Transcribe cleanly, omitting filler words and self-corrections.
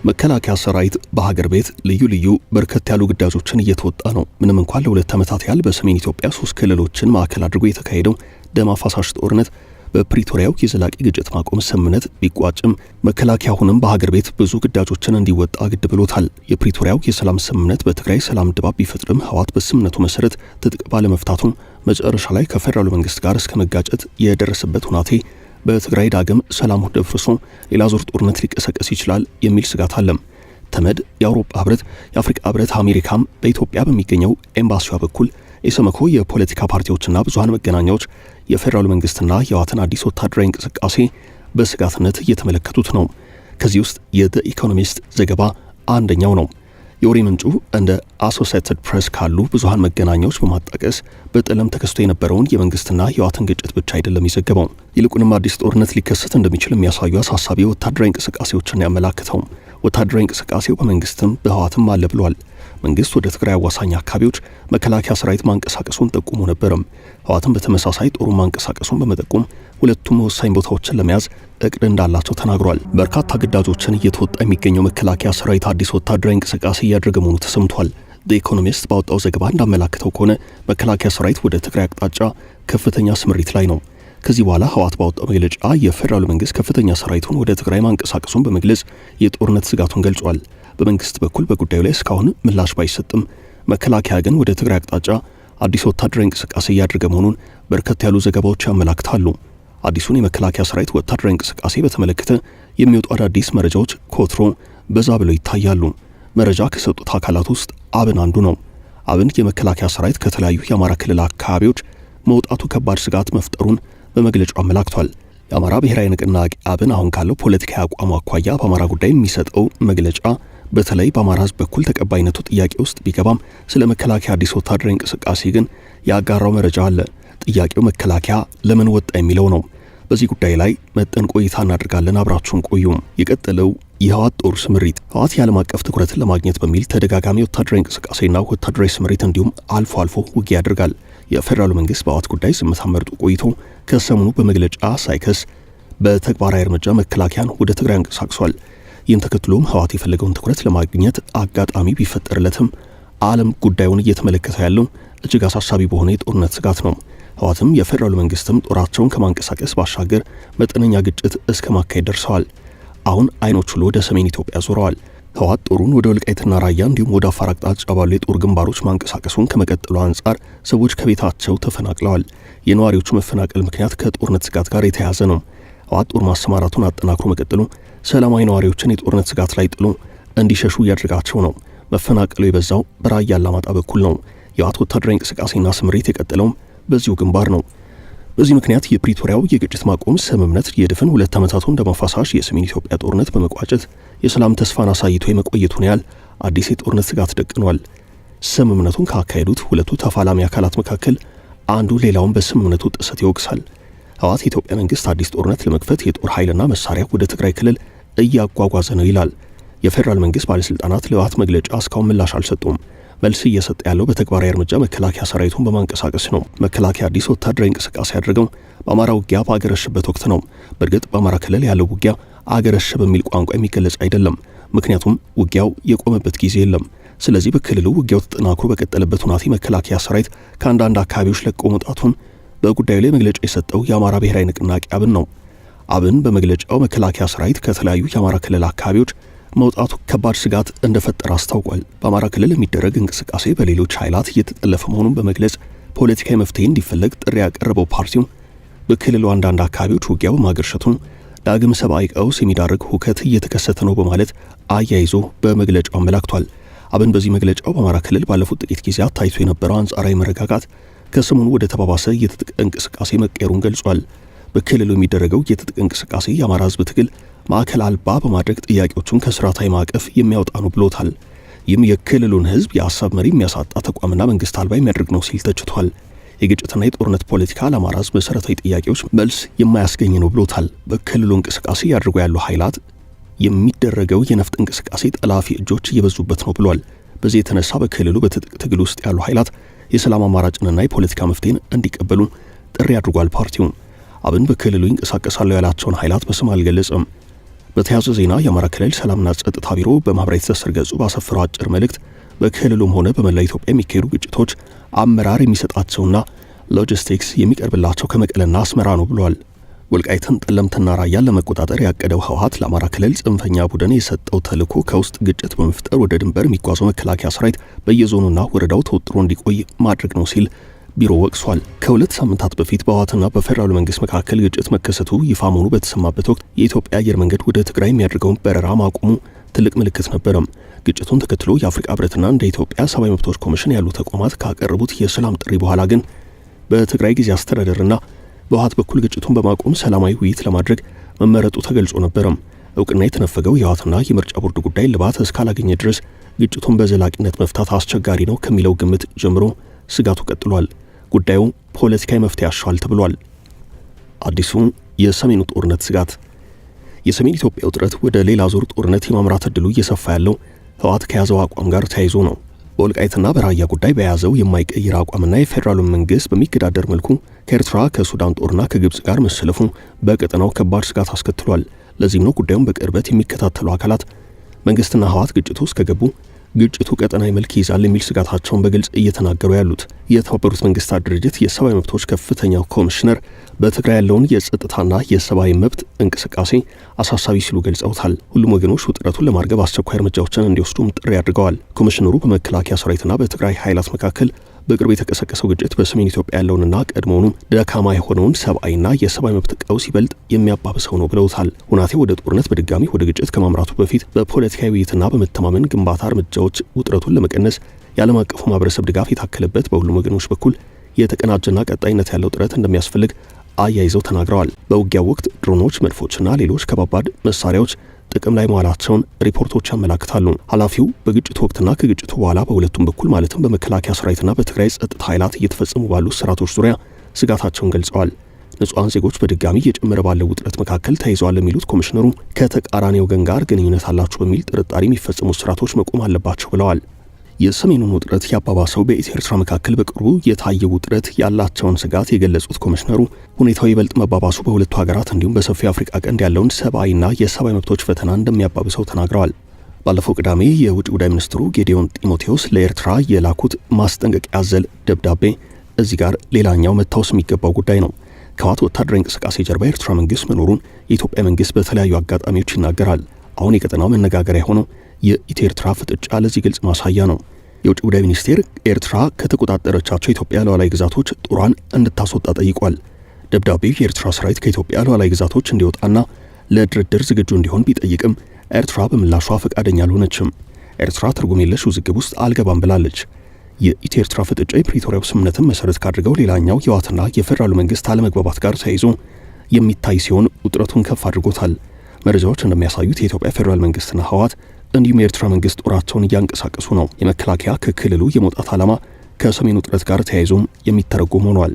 መከላከያ ሰራዊት በሀገር ቤት ልዩ በርከት ያሉ ግዳጆችን እየተወጣ ነው። ምንም እንኳን ለሁለት ዓመታት ያህል በሰሜን ኢትዮጵያ 3 ክልሎችን ማዕከል አድርጎ የተካሄደው ደም አፋሳሽ ጦርነት በፕሪቶሪያው የዘላቂ ግጭት ማቆም ስምምነት ቢቋጭም መከላከያ አሁንም በሀገር ቤት ብዙ ግዳጆችን እንዲወጣ ግድ ብሎታል። የፕሪቶሪያው የሰላም ስምምነት በትግራይ ሰላም ድባብ ቢፈጥርም ህወሓት በስምምነቱ መሰረት ትጥቅ ባለመፍታቱ መጨረሻ ላይ ከፌደራሉ መንግስት ጋር እስከ መጋጨት የደረሰበት ሁናቴ በትግራይ ዳግም ሰላሙ ደፍርሶ ሌላ ዙር ጦርነት ሊቀሰቀስ ይችላል የሚል ስጋት አለም። ተመድ፣ የአውሮፓ ህብረት፣ የአፍሪካ ህብረት፣ አሜሪካም በኢትዮጵያ በሚገኘው ኤምባሲዋ በኩል የሰመኮ የፖለቲካ ፓርቲዎችና ብዙሃን መገናኛዎች የፌደራሉ መንግስትና የህወሓትን አዲስ ወታደራዊ እንቅስቃሴ በስጋትነት እየተመለከቱት ነው። ከዚህ ውስጥ የዘ ኢኮኖሚስት ዘገባ አንደኛው ነው። የወሬ ምንጩ እንደ አሶሲኤትድ ፕሬስ ካሉ ብዙሃን መገናኛዎች በማጣቀስ በጠለም ተከስቶ የነበረውን የመንግስትና የህወሓትን ግጭት ብቻ አይደለም ይዘገበው፣ ይልቁንም አዲስ ጦርነት ሊከሰት እንደሚችል የሚያሳዩ አሳሳቢ ወታደራዊ እንቅስቃሴዎችን ያመላክተው። ወታደራዊ እንቅስቃሴው በመንግስትም በህወሓትም አለ ብሏል። መንግስት ወደ ትግራይ አዋሳኝ አካባቢዎች መከላከያ ሰራዊት ማንቀሳቀሱን ጠቁሞ ነበርም። ህወሓትም በተመሳሳይ ጦሩን ማንቀሳቀሱን በመጠቆም ሁለቱም ወሳኝ ቦታዎችን ለመያዝ እቅድ እንዳላቸው ተናግሯል። በርካታ ግዳጆችን እየተወጣ የሚገኘው መከላከያ ሰራዊት አዲስ ወታደራዊ እንቅስቃሴ እያደረገ መሆኑ ተሰምቷል። ዘ ኢኮኖሚስት ባወጣው ዘገባ እንዳመላከተው ከሆነ መከላከያ ሰራዊት ወደ ትግራይ አቅጣጫ ከፍተኛ ስምሪት ላይ ነው። ከዚህ በኋላ ህወሓት ባወጣው መግለጫ የፌደራሉ መንግስት ከፍተኛ ሰራዊቱን ወደ ትግራይ ማንቀሳቀሱን በመግለጽ የጦርነት ስጋቱን ገልጿል። በመንግስት በኩል በጉዳዩ ላይ እስካሁን ምላሽ ባይሰጥም መከላከያ ግን ወደ ትግራይ አቅጣጫ አዲስ ወታደራዊ እንቅስቃሴ እያደረገ መሆኑን በርከት ያሉ ዘገባዎች ያመላክታሉ። አዲሱን የመከላከያ ሰራዊት ወታደራዊ እንቅስቃሴ በተመለከተ የሚወጡ አዳዲስ መረጃዎች ኮትሮ በዛ ብለው ይታያሉ። መረጃ ከሰጡት አካላት ውስጥ አብን አንዱ ነው። አብን የመከላከያ ሰራዊት ከተለያዩ የአማራ ክልል አካባቢዎች መውጣቱ ከባድ ስጋት መፍጠሩን በመግለጫው አመላክቷል። የአማራ ብሔራዊ ንቅናቄ አብን አሁን ካለው ፖለቲካዊ አቋሙ አኳያ በአማራ ጉዳይ የሚሰጠው መግለጫ በተለይ በአማራ ህዝብ በኩል ተቀባይነቱ ጥያቄ ውስጥ ቢገባም ስለ መከላከያ አዲስ ወታደራዊ እንቅስቃሴ ግን ያጋራው መረጃ አለ። ጥያቄው መከላከያ ለምን ወጣ የሚለው ነው። በዚህ ጉዳይ ላይ መጠን ቆይታ እናደርጋለን። አብራችሁን ቆዩ። የቀጠለው የህወሓት ጦር ስምሪት። ህወሓት የዓለም አቀፍ ትኩረትን ለማግኘት በሚል ተደጋጋሚ ወታደራዊ እንቅስቃሴና ወታደራዊ ስምሪት እንዲሁም አልፎ አልፎ ውጊያ ያደርጋል። የፌደራሉ መንግስት በህወሓት ጉዳይ ዝምታ መርጦ ቆይቶ ከሰሞኑ በመግለጫ ሳይከስ በተግባራዊ እርምጃ መከላከያን ወደ ትግራይ አንቀሳቅሷል። ይህን ተከትሎም ህወሓት የፈለገውን ትኩረት ለማግኘት አጋጣሚ ቢፈጠርለትም ዓለም ጉዳዩን እየተመለከተ ያለው እጅግ አሳሳቢ በሆነ የጦርነት ስጋት ነው። ህወሓትም የፌደራሉ መንግስትም ጦራቸውን ከማንቀሳቀስ ባሻገር መጠነኛ ግጭት እስከ ማካሄድ ደርሰዋል። አሁን አይኖቹ ወደ ሰሜን ኢትዮጵያ ዞረዋል። ህወሓት ጦሩን ወደ ወልቃይትና ራያ እንዲሁም ወደ አፋር አቅጣጫ ባሉ የጦር ግንባሮች ማንቀሳቀሱን ከመቀጠሉ አንጻር ሰዎች ከቤታቸው ተፈናቅለዋል። የነዋሪዎቹ መፈናቀል ምክንያት ከጦርነት ስጋት ጋር የተያያዘ ነው። ህወሓት ጦር ማሰማራቱን አጠናክሮ መቀጠሉ ሰላማዊ ነዋሪዎችን የጦርነት ስጋት ላይ ጥሎ እንዲሸሹ እያደረጋቸው ነው። መፈናቀሉ የበዛው በራያ አላማጣ በኩል ነው። የህወሓት ወታደራዊ እንቅስቃሴና ስምሪት የቀጠለውም በዚሁ ግንባር ነው። በዚህ ምክንያት የፕሪቶሪያው የግጭት ማቆም ስምምነት የድፍን 2 ዓመታቱን ደም አፋሳሽ የሰሜን ኢትዮጵያ ጦርነት በመቋጨት የሰላም ተስፋን አሳይቶ የመቆየቱን ያህል አዲስ የጦርነት ስጋት ደቅኗል። ስምምነቱን ካካሄዱት ሁለቱ ተፋላሚ አካላት መካከል አንዱ ሌላውን በስምምነቱ ጥሰት ይወቅሳል። ህወሓት የኢትዮጵያ መንግስት አዲስ ጦርነት ለመክፈት የጦር ኃይልና መሳሪያ ወደ ትግራይ ክልል እያጓጓዘ ነው ይላል። የፌደራል መንግስት ባለስልጣናት ለህወሓት መግለጫ እስካሁን ምላሽ አልሰጡም። መልስ እየሰጠ ያለው በተግባራዊ እርምጃ መከላከያ ሰራዊቱን በማንቀሳቀስ ነው። መከላከያ አዲስ ወታደራዊ እንቅስቃሴ ያደረገው በአማራ ውጊያ በአገረሸበት ወቅት ነው። በእርግጥ በአማራ ክልል ያለው ውጊያ አገረሸ በሚል ቋንቋ የሚገለጽ አይደለም። ምክንያቱም ውጊያው የቆመበት ጊዜ የለም። ስለዚህ በክልሉ ውጊያው ተጠናክሮ በቀጠለበት ሁናቴ መከላከያ ሰራዊት ከአንዳንድ አካባቢዎች ለቆ መውጣቱን በጉዳዩ ላይ መግለጫ የሰጠው የአማራ ብሔራዊ ንቅናቄ አብን ነው። አብን በመግለጫው መከላከያ ሰራዊት ከተለያዩ የአማራ ክልል አካባቢዎች መውጣቱ ከባድ ስጋት እንደፈጠረ አስታውቋል። በአማራ ክልል የሚደረግ እንቅስቃሴ በሌሎች ኃይላት እየተጠለፈ መሆኑን በመግለጽ ፖለቲካዊ መፍትሄ እንዲፈለግ ጥሪ ያቀረበው ፓርቲው በክልሉ አንዳንድ አካባቢዎች ውጊያው ማገርሸቱን ዳግም ሰብአዊ ቀውስ የሚዳርግ ሁከት እየተከሰተ ነው በማለት አያይዞ በመግለጫው አመላክቷል። አብን በዚህ መግለጫው በአማራ ክልል ባለፉት ጥቂት ጊዜያት ታይቶ የነበረው አንጻራዊ መረጋጋት ከሰሞኑ ወደ ተባባሰ የትጥቅ እንቅስቃሴ መቀየሩን ገልጿል። በክልሉ የሚደረገው የትጥቅ እንቅስቃሴ የአማራ ህዝብ ትግል ማዕከል አልባ በማድረግ ጥያቄዎቹን ከስርዓታዊ ማዕቀፍ የሚያወጣ ነው ብሎታል። ይህም የክልሉን ህዝብ የሀሳብ መሪ የሚያሳጣ ተቋምና መንግስት አልባ የሚያደርግ ነው ሲል ተችቷል። የግጭትና የጦርነት ፖለቲካ ለአማራ ህዝብ መሰረታዊ ጥያቄዎች መልስ የማያስገኝ ነው ብሎታል። በክልሉ እንቅስቃሴ ያድርጉ ያሉ ኃይላት የሚደረገው የነፍጥ እንቅስቃሴ ጠላፊ እጆች እየበዙበት ነው ብሏል። በዚህ የተነሳ በክልሉ በትጥቅ ትግል ውስጥ ያሉ ኃይላት የሰላም አማራጭንና የፖለቲካ መፍትሄን እንዲቀበሉ ጥሪ አድርጓል። ፓርቲው አብን በክልሉ ይንቀሳቀሳሉ ያላቸውን ኃይላት በስም አልገለጸም። በተያያዘ ዜና የአማራ ክልል ሰላምና ጸጥታ ቢሮ በማህበራዊ ትስስር ገጹ ባሰፈረው አጭር መልእክት በክልሉም ሆነ በመላ ኢትዮጵያ የሚካሄዱ ግጭቶች አመራር የሚሰጣቸውና ሎጂስቲክስ የሚቀርብላቸው ከመቀለና አስመራ ነው ብሏል። ወልቃይትን፣ ጠለምትና ራያን ለመቆጣጠር ያቀደው ህወሓት ለአማራ ክልል ጽንፈኛ ቡድን የሰጠው ተልዕኮ ከውስጥ ግጭት በመፍጠር ወደ ድንበር የሚጓዘው መከላከያ ሰራዊት በየዞኑና ወረዳው ተወጥሮ እንዲቆይ ማድረግ ነው ሲል ቢሮ ወቅሷል። ከሁለት ሳምንታት በፊት በህወሓትና በፌዴራሉ መንግስት መካከል ግጭት መከሰቱ ይፋ መሆኑ በተሰማበት ወቅት የኢትዮጵያ አየር መንገድ ወደ ትግራይ የሚያደርገውን በረራ ማቆሙ ትልቅ ምልክት ነበረም። ግጭቱን ተከትሎ የአፍሪካ ህብረትና እንደ ኢትዮጵያ ሰብአዊ መብቶች ኮሚሽን ያሉ ተቋማት ካቀረቡት የሰላም ጥሪ በኋላ ግን በትግራይ ጊዜ አስተዳደርና በህወሓት በኩል ግጭቱን በማቆም ሰላማዊ ውይይት ለማድረግ መመረጡ ተገልጾ ነበረም። እውቅና የተነፈገው የህወሓትና የምርጫ ቦርድ ጉዳይ ልባት እስካላገኘ ድረስ ግጭቱን በዘላቂነት መፍታት አስቸጋሪ ነው ከሚለው ግምት ጀምሮ ስጋቱ ቀጥሏል። ጉዳዩ ፖለቲካዊ መፍትሄ ያሻዋል ተብሏል። አዲሱ የሰሜኑ ጦርነት ስጋት። የሰሜን ኢትዮጵያ ውጥረት ወደ ሌላ ዙር ጦርነት የማምራት እድሉ እየሰፋ ያለው ህወሓት ከያዘው አቋም ጋር ተያይዞ ነው። በወልቃይትና በራያ ጉዳይ በያዘው የማይቀይር አቋምና የፌዴራሉ መንግስት በሚገዳደር መልኩ ከኤርትራ ከሱዳን ጦርና ከግብጽ ጋር መሰለፉ በቀጠናው ከባድ ስጋት አስከትሏል። ለዚህም ነው ጉዳዩን በቅርበት የሚከታተሉ አካላት መንግስትና ህወሓት ግጭቱ ውስጥ ከገቡ ግጭቱ ቀጠናዊ መልክ ይዛል የሚል ስጋታቸውን በግልጽ እየተናገሩ ያሉት። የተባበሩት መንግስታት ድርጅት የሰብአዊ መብቶች ከፍተኛው ኮሚሽነር በትግራይ ያለውን የጸጥታና የሰብአዊ መብት እንቅስቃሴ አሳሳቢ ሲሉ ገልጸውታል። ሁሉም ወገኖች ውጥረቱን ለማርገብ አስቸኳይ እርምጃዎችን እንዲወስዱም ጥሪ አድርገዋል። ኮሚሽነሩ በመከላከያ ሰራዊትና በትግራይ ኃይላት መካከል በቅርብ የተቀሰቀሰው ግጭት በሰሜን ኢትዮጵያ ያለውንና ቀድሞውኑ ደካማ የሆነውን ሰብአዊና የሰብአዊ መብት ቀውስ ይበልጥ የሚያባብሰው ነው ብለውታል። ሁናቴው ወደ ጦርነት በድጋሚ ወደ ግጭት ከማምራቱ በፊት በፖለቲካዊ ውይይትና በመተማመን ግንባታ እርምጃዎች ውጥረቱን ለመቀነስ የዓለም አቀፉ ማህበረሰብ ድጋፍ የታከለበት በሁሉም ወገኖች በኩል የተቀናጀና ቀጣይነት ያለው ጥረት እንደሚያስፈልግ አያይዘው ተናግረዋል። በውጊያው ወቅት ድሮኖች፣ መድፎችና ሌሎች ከባባድ መሳሪያዎች ጥቅም ላይ መዋላቸውን ሪፖርቶች ያመላክታሉ። ኃላፊው በግጭቱ ወቅትና ከግጭቱ በኋላ በሁለቱም በኩል ማለትም በመከላከያ ሰራዊትና በትግራይ ጸጥታ ኃይላት እየተፈጸሙ ባሉ ስርዓቶች ዙሪያ ስጋታቸውን ገልጸዋል። ንጹሃን ዜጎች በድጋሚ እየጨመረ ባለው ውጥረት መካከል ተይዘዋል የሚሉት ኮሚሽነሩ ከተቃራኒ ወገን ጋር ግንኙነት አላቸው በሚል ጥርጣሬ የሚፈጸሙ ስርዓቶች መቆም አለባቸው ብለዋል። የሰሜኑን ውጥረት ያባባሰው በኢትዮ ኤርትራ መካከል በቅርቡ የታየው ውጥረት ያላቸውን ስጋት የገለጹት ኮሚሽነሩ ሁኔታው ይበልጥ መባባሱ በሁለቱ ሀገራት እንዲሁም በሰፊው አፍሪካ ቀንድ ያለውን ሰብአዊና የሰብአዊ መብቶች ፈተና እንደሚያባብሰው ተናግረዋል። ባለፈው ቅዳሜ የውጭ ጉዳይ ሚኒስትሩ ጌዲዮን ጢሞቴዎስ ለኤርትራ የላኩት ማስጠንቀቂያ ያዘለ ደብዳቤ እዚህ ጋር ሌላኛው መታወስ የሚገባው ጉዳይ ነው። ከህወሓት ወታደራዊ እንቅስቃሴ ጀርባ የኤርትራ መንግስት መኖሩን የኢትዮጵያ መንግስት በተለያዩ አጋጣሚዎች ይናገራል። አሁን የቀጠናው መነጋገሪያ ሆነው የኢትዮ ኤርትራ ፍጥጫ ለዚህ ግልጽ ማሳያ ነው። የውጭ ጉዳይ ሚኒስቴር ኤርትራ ከተቆጣጠረቻቸው የኢትዮጵያ ሉዓላዊ ግዛቶች ጦሯን እንድታስወጣ ጠይቋል። ደብዳቤው የኤርትራ ሰራዊት ከኢትዮጵያ ሉዓላዊ ግዛቶች እንዲወጣና ለድርድር ዝግጁ እንዲሆን ቢጠይቅም ኤርትራ በምላሿ ፈቃደኛ አልሆነችም። ኤርትራ ትርጉም የለሽ ውዝግብ ውስጥ አልገባም ብላለች። የኢትዮ ኤርትራ ፍጥጫ የፕሪቶሪያው ስምምነትን መሰረት ካድርገው ሌላኛው የህወሓትና የፌዴራሉ መንግስት አለመግባባት ጋር ተያይዞ የሚታይ ሲሆን ውጥረቱን ከፍ አድርጎታል። መረጃዎች እንደሚያሳዩት የኢትዮጵያ ፌዴራል መንግስትና ህወሓት እንዲሁም የኤርትራ መንግስት ጦራቸውን እያንቀሳቀሱ ነው። የመከላከያ ከክልሉ የመውጣት ዓላማ ከሰሜኑ ውጥረት ጋር ተያይዞም የሚተረጎም ሆኗል።